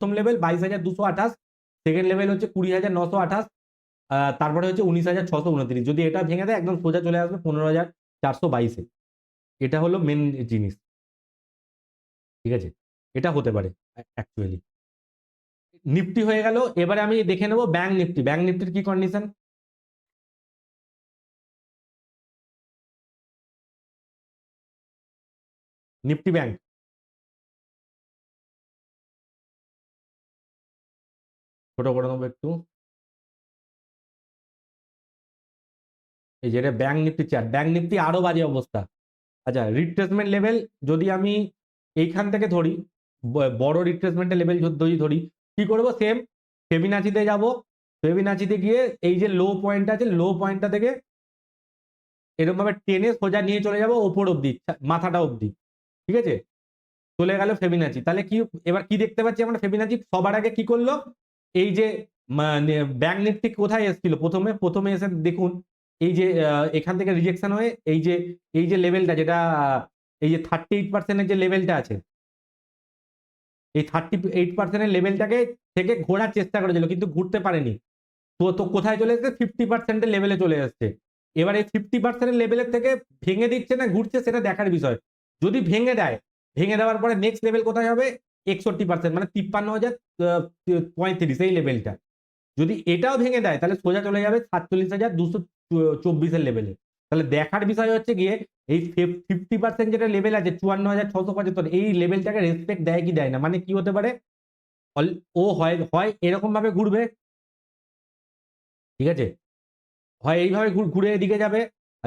প্রথম level 22,228, second level হচ্ছে 20,928, তারপরে হচ্ছে 19,629। যদি এটা ভেঙে দেয় একদম সোজা চলে আসবে 15,422-এ। এটা হলো মেন জিনিস, ঠিক আছে? এটা হতে পারে অ্যাকচুয়ালি। নিফটি হয়ে গেল, এবারে আমি দেখে নেবো ব্যাংক নিফটি। ব্যাংক নিফটির কি কন্ডিশন? নিফটি ব্যাংক ছোট করে নেবো একটু। এই যে এটা bank Nifty chart, bank Nifty আরো বাজে অবস্থা। আচ্ছা, রিট্রেসমেন্ট লেভেল যদি আমি এইখান থেকে ধরি, বড় রিট্রেসমেন্টের লেভেল যদি ধরি, কি করবো? সেম ফিবোনাচিতে যাব, ফিবোনাচিতে গিয়ে এই যে লো পয়েন্ট আছে, লো পয়েন্টটা থেকে এরকম ভাবে টেনে সোজা নিয়ে চলে যাব ওপর অব্দি, মাথাটা অব্দি, ঠিক আছে? চলে গেল ফিবোনাচি। তাহলে কি এবার কি দেখতে পাচ্ছি আমরা? ফিবোনাচি সবার আগে কি করলো? এই যে ব্যাংক নিফটি কোথায় এসেছিল প্রথমে? প্রথমে এসে দেখুন এই যে এখান থেকে রিজেকশন হয়ে এই যে লেভেলটা, যেটা এই যে 38%-এর যে লেভেলটা আছে, এই 38%-এর লেভেলটাকে থেকে ঘোরার চেষ্টা করেছিল কিন্তু ঘুরতে পারেনি। তো কোথায় চলে এসেছে? 50%-এর লেভেলে চলে এসছে। এবার এই 50%-এর লেভেলের থেকে ভেঙে দিচ্ছে না ঘুরছে, সেটা দেখার বিষয়। যদি ভেঙে দেয়, ভেঙে দেওয়ার পরে নেক্সট লেভেল কোথায় হবে? 61%, মানে 53,035, এই লেভেলটা। যদি এটাও ভেঙে দেয় তাহলে সোজা চলে যাবে 47,224-এর লেভেলে। তাহলে দেখার বিষয় হচ্ছে গিয়ে এই 50% যেটা লেভেল আছে 54,675, এই লেভেলটাকে রেসপেক্ট দেয় কি দেয় না। মানে কি হতে পারে? ও হয় হয় এরকম ভাবে ঘুরবে, ঠিক আছে? হয় এইভাবে ঘুরে এদিকে যাবে,